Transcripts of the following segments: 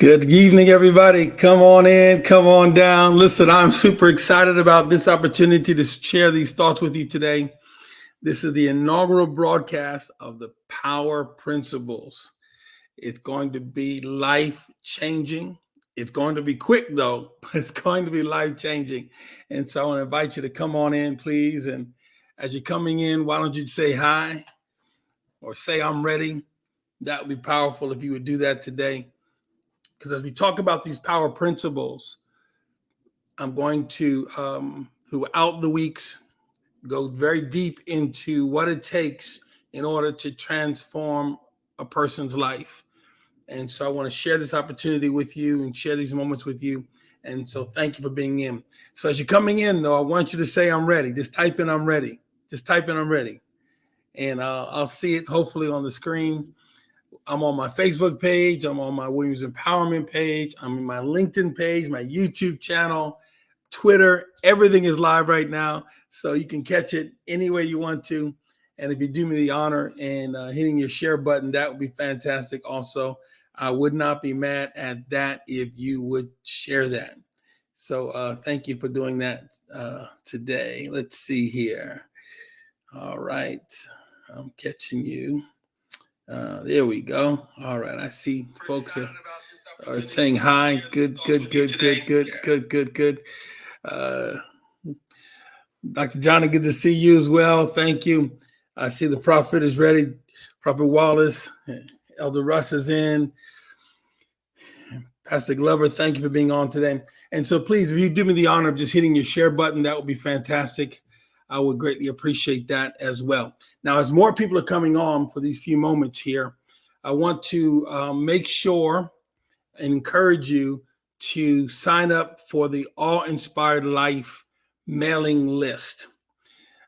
Good evening, everybody. Come on in, come on down. Listen, I'm super excited about this opportunity to share these thoughts with you today. This is the inaugural broadcast of the Power Principles. It's going to be life changing. It's going to be quick, though, but it's going to be life changing. And so I want to invite you to come on in, please. And as you're coming in, why don't you say hi or say I'm ready? That would be powerful if you would do that today. Because as we talk about these power principles, I'm going to, throughout the weeks, go very deep into what it takes in order to transform a person's life. And so I want to share this opportunity with you and share these moments with you. And so thank you for being in. So as you're coming in, though, I want you to say I'm ready. Just type in I'm ready. Just type in I'm ready. And I'll see it hopefully on the screen. I'm on my Facebook page. I'm on my Williams Empowerment page. I'm in my LinkedIn page, my YouTube channel, Twitter. Everything is live right now. So you can catch it any way you want to. And if you do me the honor and hitting your share button, that would be fantastic. Also, I would not be mad at that if you would share that. So thank you for doing that today. Let's see here. All right. I'm catching you. There we go. All right. I see folks are saying hi. Good. Dr. Johnny, good to see you as well. Thank you. I see the prophet is ready. Prophet Wallace, Elder Russ is in. Pastor Glover, thank you for being on today. And so please, if you do me the honor of just hitting your share button, that would be fantastic. I would greatly appreciate that as well. Now, as more people are coming on for these few moments here, I want to make sure and encourage you to sign up for the All-Inspired Life mailing list.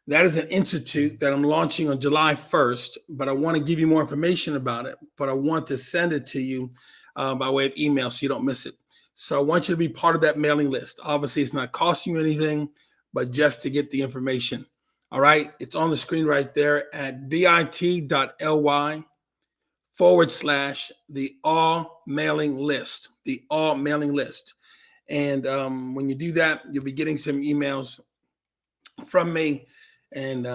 That is an institute that I'm launching on July 1st, but I want to give you more information about it, but I want to send it to you by way of email so you don't miss it. So I want you to be part of that mailing list. Obviously, it's not costing you anything, but just to get the information. All right. It's on the screen right there at bit.ly/the all mailing list, the all mailing list. And when you do that, you'll be getting some emails from me. And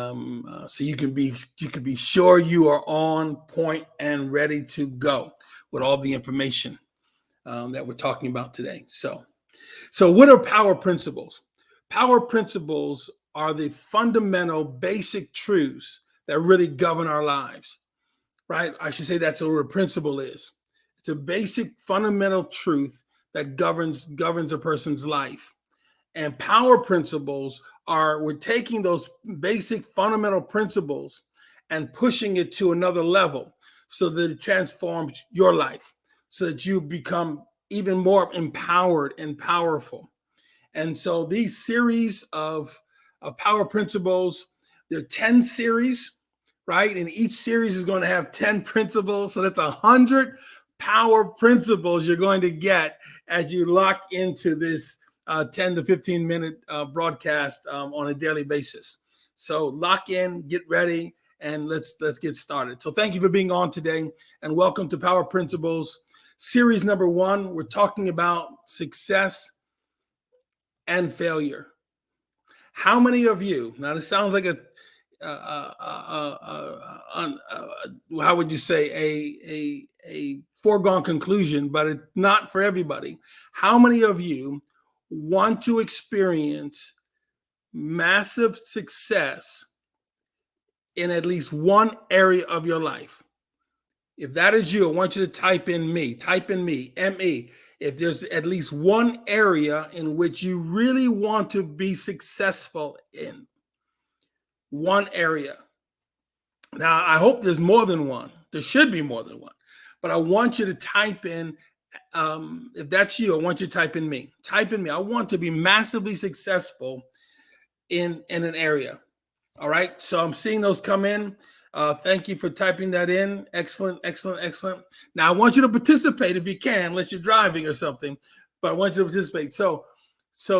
so you can be sure you are on point and ready to go with all the information that we're talking about today. So what are power principles? Power principles are the fundamental basic truths that really govern our lives, right? I should say that's what a principle is. It's a basic fundamental truth that governs a person's life. And power principles we're taking those basic fundamental principles and pushing it to another level so that it transforms your life, so that you become even more empowered and powerful. And so these series of power principles, they're 10 series, right? And each series is going to have 10 principles. So that's 100 power principles you're going to get as you lock into this 10 to 15 minute broadcast on a daily basis. So lock in, get ready, and let's get started. So thank you for being on today, and welcome to Power Principles series number 1. We're talking about success and failure. How many of you, now this sounds like how would you say, a foregone conclusion, but it's not for everybody. How many of you want to experience massive success in at least one area of your life? If that is you, I want you to type in me, M-E. If there's at least one area in which you really want to be successful in, one area. Now, I hope there's more than one. There should be more than one. But I want you to type in, if that's you, I want you to type in me. Type in me. I want to be massively successful in an area. All right. So I'm seeing those come in. Thank you for typing that in. Excellent. Now, I want you to participate if you can, unless you're driving or something, but I want you to participate. So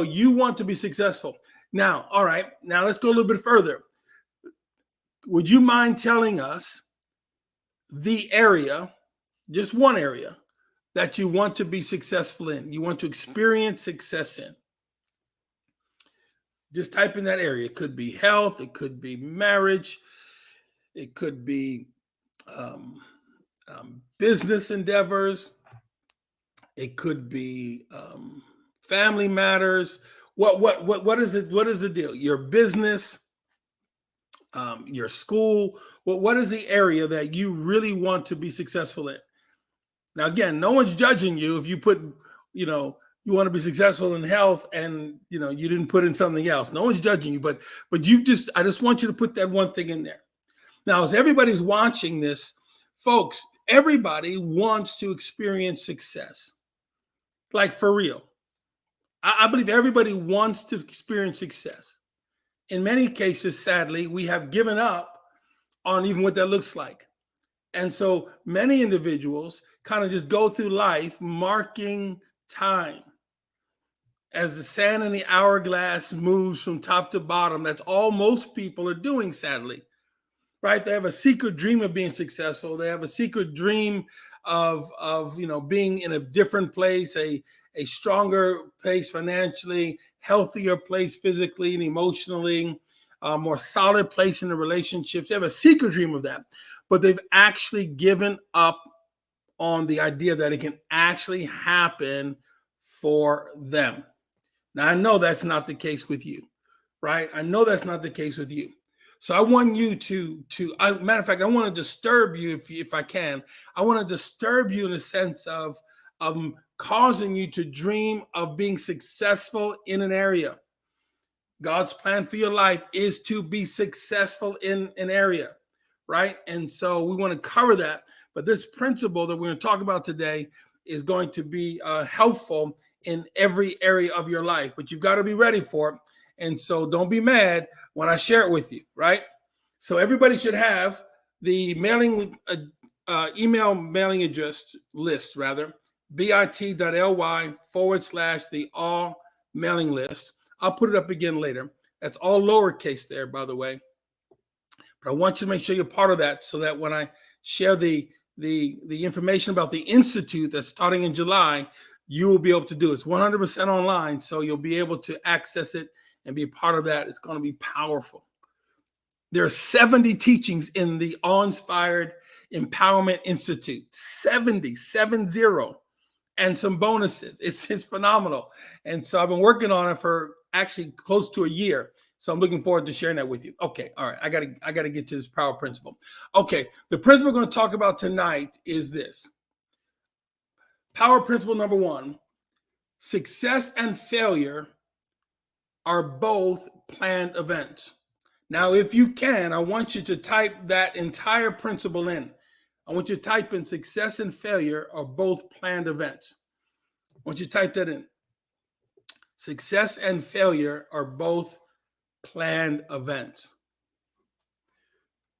you want to be successful. Now, all right. Now, let's go a little bit further. Would you mind telling us the area, just one area, that you want to be successful in, you want to experience success in. Just type in that area. It could be health, it could be marriage, it could be business endeavors, it could be family matters. What is it? What is the deal? Your business, your school. What is the area that you really want to be successful in? Now, again, no one's judging you if you put, you want to be successful in health and you didn't put in something else. No one's judging you, but I just want you to put that one thing in there. Now, as everybody's watching this, folks, everybody wants to experience success. Like, for real. I believe everybody wants to experience success. In many cases, sadly, we have given up on even what that looks like. And so many individuals kind of just go through life marking time. As the sand in the hourglass moves from top to bottom, that's all most people are doing, sadly. Right? They have a secret dream of being successful. They have a secret dream of being in a different place, a stronger place financially, healthier place physically and emotionally, a more solid place in the relationships. They have a secret dream of that, but they've actually given up on the idea that it can actually happen for them. Now, I know that's not the case with you, right? I know that's not the case with you. So I want you matter of fact, I want to disturb you if I can. I want to disturb you in the sense of causing you to dream of being successful in an area. God's plan for your life is to be successful in an area, right? And so we want to cover that. But this principle that we're going to talk about today is going to be helpful in every area of your life, but you've got to be ready for it. And so don't be mad when I share it with you, right? So everybody should have the email mailing address list, rather, bit.ly/the all mailing list. I'll put it up again later. That's all lowercase there, by the way. But I want you to make sure you're part of that so that when I share the information about the Institute that's starting in July, you will be able to do it. It's 100% online, so you'll be able to access it and be a part of that. It's going to be powerful. There are 70 teachings in the Awe-Inspired Empowerment Institute, 70, and some bonuses. It's phenomenal. And so I've been working on it for actually close to a year. So I'm looking forward to sharing that with you. Okay, all right. I gotta get to this power principle. Okay, the principle we're going to talk about tonight is this. Power principle number 1: success and failure are both planned events. Now, if you can, I want you to type that entire principle in. I want you to type in success and failure are both planned events. I want you to type that in. Success and failure are both planned events.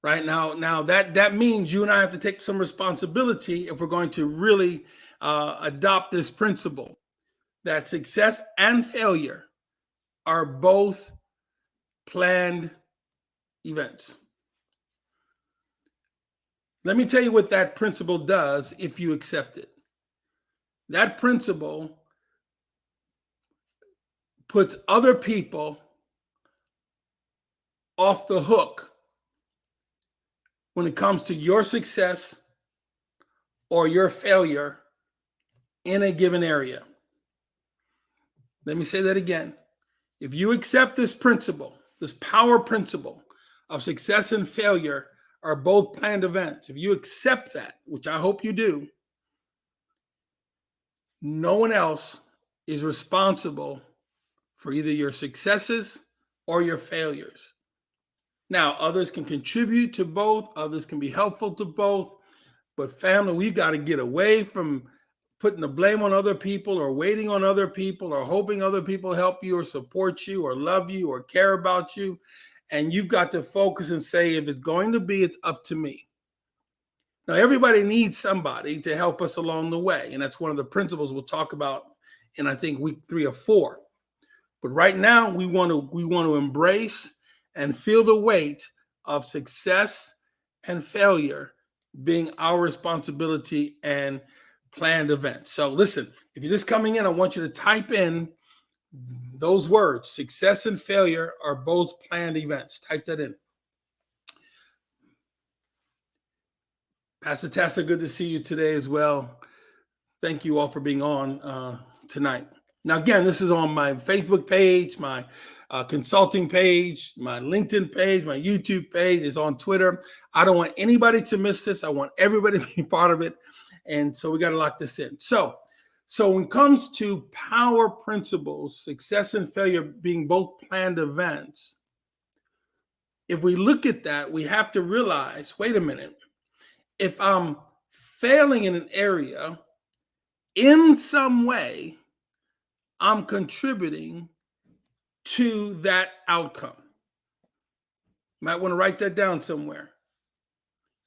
Right now that means you and I have to take some responsibility if we're going to really adopt this principle that success and failure are both planned events. Let me tell you what that principle does if you accept it. That principle puts other people off the hook when it comes to your success or your failure in a given area. Let me say that again. If you accept this principle, this power principle of success and failure are both planned events, if you accept that, which I hope you do, no one else is responsible for either your successes or your failures. Now, others can contribute to both, others can be helpful to both, but family, we've got to get away from putting the blame on other people or waiting on other people or hoping other people help you or support you or love you or care about you. And you've got to focus and say, if it's going to be, it's up to me. Now, everybody needs somebody to help us along the way. And that's one of the principles we'll talk about in, I think, week 3 or 4. But right now, we want to embrace and feel the weight of success and failure being our responsibility and planned events. So listen, if you're just coming in, I want you to type in those words. Success and failure are both planned events. Type that in. Pastor Tessa, good to see you today as well. Thank you all for being on tonight. Now, again, this is on my Facebook page, my consulting page, my LinkedIn page, my YouTube page. It's on Twitter. I don't want anybody to miss this. I want everybody to be part of it. And so we got to lock this in. So when it comes to power principles, success and failure being both planned events, if we look at that, we have to realize, wait a minute, if I'm failing in an area, in some way, I'm contributing to that outcome. Might want to write that down somewhere.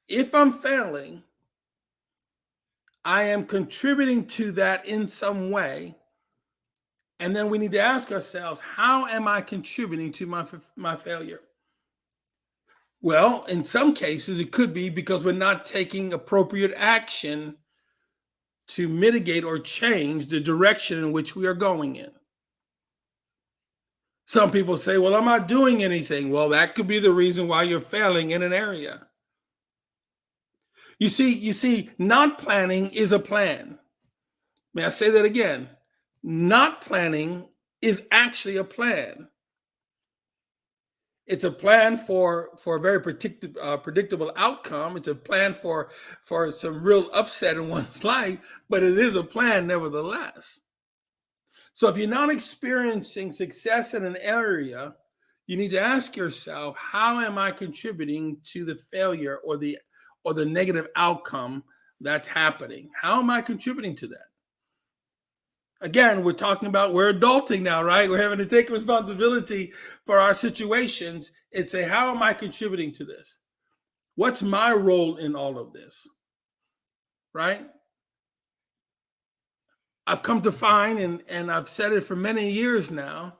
If I'm failing, I am contributing to that in some way. And then we need to ask ourselves, how am I contributing to my failure? Well, in some cases, it could be because we're not taking appropriate action to mitigate or change the direction in which we are going in. Some people say, well, I'm not doing anything. Well, that could be the reason why you're failing in an area. You see, not planning is a plan. May I say that again? Not planning is actually a plan. It's a plan for a very predictable outcome. It's a plan for some real upset in one's life, but it is a plan nevertheless. So if you're not experiencing success in an area, you need to ask yourself, how am I contributing to the failure or the negative outcome that's happening? How am I contributing to that? Again, we're adulting now, right? We're having to take responsibility for our situations and say, how am I contributing to this? What's my role in all of this? Right? I've come to find, and I've said it for many years now,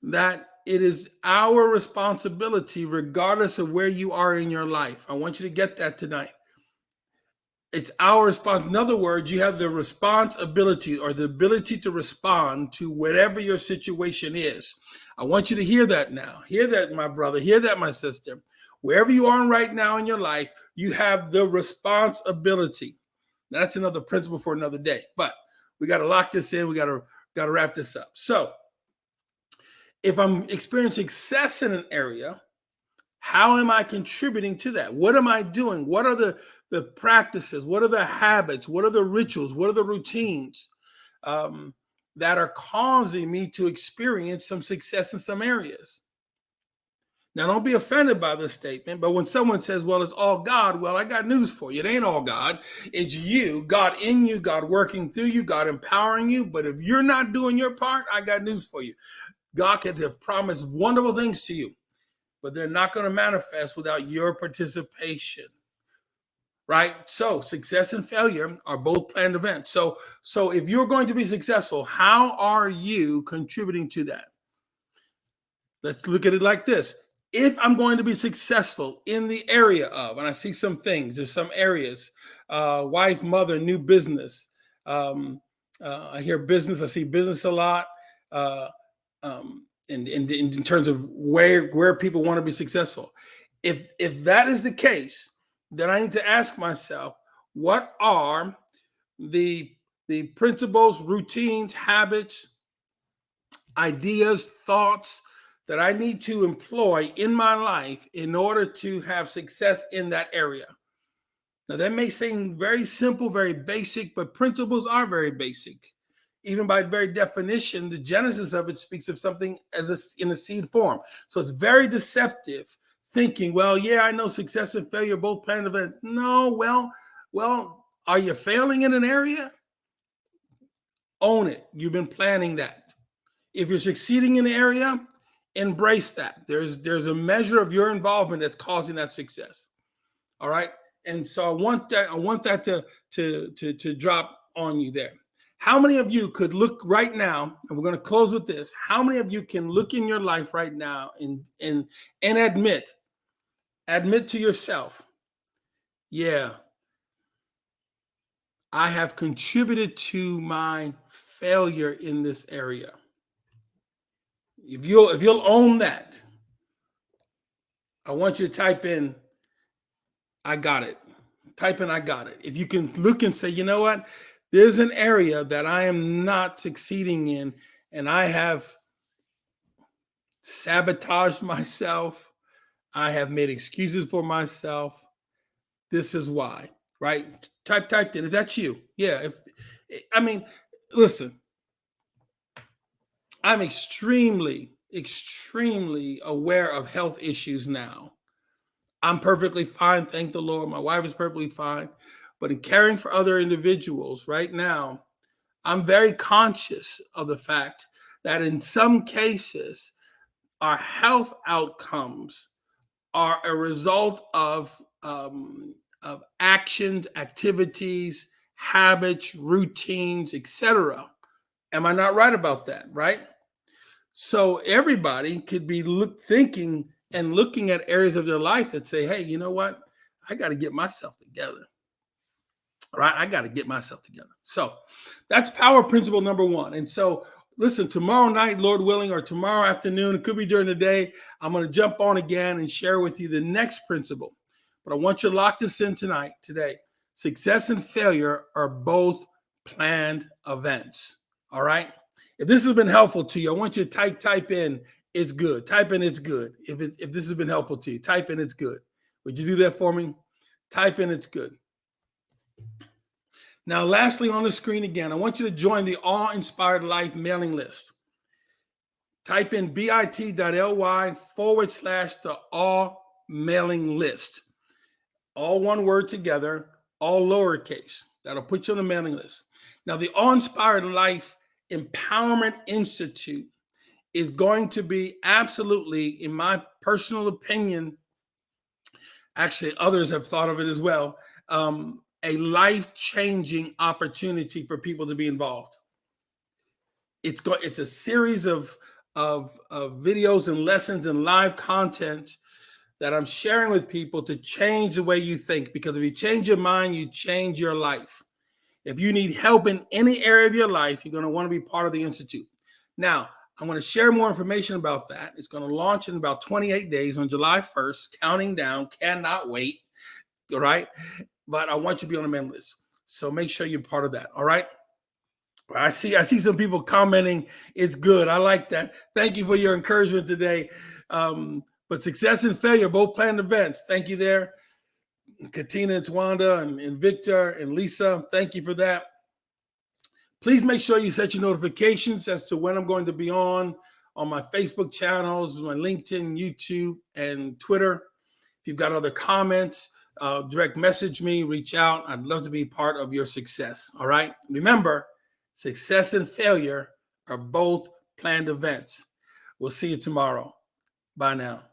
that it is our responsibility, regardless of where you are in your life. I want you to get that tonight. It's our response. In other words, you have the responsibility or the ability to respond to whatever your situation is. I want you to hear that now. Hear that, my brother. Hear that, my sister. Wherever you are right now in your life, you have the responsibility. Now, that's another principle for another day, but we got to lock this in. We got to wrap this up. So if I'm experiencing success in an area, how am I contributing to that? What am I doing? What are the practices? What are the habits? What are the rituals? What are the routines that are causing me to experience some success in some areas? Now, don't be offended by this statement, but when someone says, well, it's all God, well, I got news for you. It ain't all God. It's you, God in you, God working through you, God empowering you. But if you're not doing your part, I got news for you. God could have promised wonderful things to you, but they're not going to manifest without your participation. Right? So success and failure are both planned events. So if you're going to be successful, how are you contributing to that? Let's look at it like this. If I'm going to be successful in the area of, and I see some things, there's some areas, wife, mother, new business. I hear business, I see business a lot. In terms of where people want to be successful. If that is the case, then I need to ask myself, what are the principles, routines, habits, ideas, thoughts that I need to employ in my life in order to have success in that area? Now, that may seem very simple, very basic, but principles are very basic. Even by very definition, the genesis of it speaks of something in a seed form. So it's very deceptive thinking, well, yeah, I know success and failure both planned events. No, well, are you failing in an area? Own it. You've been planning that. If you're succeeding in an area, embrace that. There's a measure of your involvement that's causing that success. All right. And so I want that to drop on you there. How many of you could look right now, and we're going to close with this. How many of you can look in your life right now and admit to yourself, yeah, I have contributed to my failure in this area. If you'll own that, I want you to type in, I got it. Type in, I got it. If you can look and say, you know what? There's an area that I am not succeeding in, and I have sabotaged myself. I have made excuses for myself. This is why, right? Typed in. If that's you, yeah. Listen, I'm extremely aware of health issues now. I'm perfectly fine, thank the Lord. My wife is perfectly fine. But in caring for other individuals right now, I'm very conscious of the fact that in some cases, our health outcomes are a result of actions, activities, habits, routines, etc. Am I not right about that? Right? So everybody could be thinking and looking at areas of their life that say, "Hey, you know what? I got to get myself together." Right? I got to get myself together. So that's power principle number one. And so, listen, tomorrow night, Lord willing, or tomorrow afternoon, it could be during the day, I'm going to jump on again and share with you the next principle. But I want you to lock this in today. Success and failure are both planned events. All right. If this has been helpful to you, I want you to type in it's good. Type in it's good. If this has been helpful to you, type in it's good. Would you do that for me? Type in it's good. Now, lastly, on the screen again, I want you to join the Awe-Inspired Life mailing list. Type in bit.ly/the Awe mailing list. All one word together, all lowercase. That'll put you on the mailing list. Now, the Awe-Inspired Life Empowerment Institute is going to be absolutely, in my personal opinion, actually others have thought of it as well, a life-changing opportunity for people to be involved. It's a series of videos and lessons and live content that I'm sharing with people to change the way you think. Because if you change your mind, you change your life. If you need help in any area of your life, you're going to want to be part of the Institute. Now, I'm going to share more information about that. It's going to launch in about 28 days on July 1st, counting down, cannot wait. All right. But I want you to be on the mailing list. So make sure you're part of that. All right. I see some people commenting, it's good. I like that. Thank you for your encouragement today. But success and failure, both planned events. Thank you there. Katina and Twanda and Victor and Lisa, thank you for that. Please make sure you set your notifications as to when I'm going to be on my Facebook channels, my LinkedIn, YouTube, and Twitter. If you've got other comments, direct message me, reach out. I'd love to be part of your success. All right. Remember, success and failure are both planned events. We'll see you tomorrow. Bye now.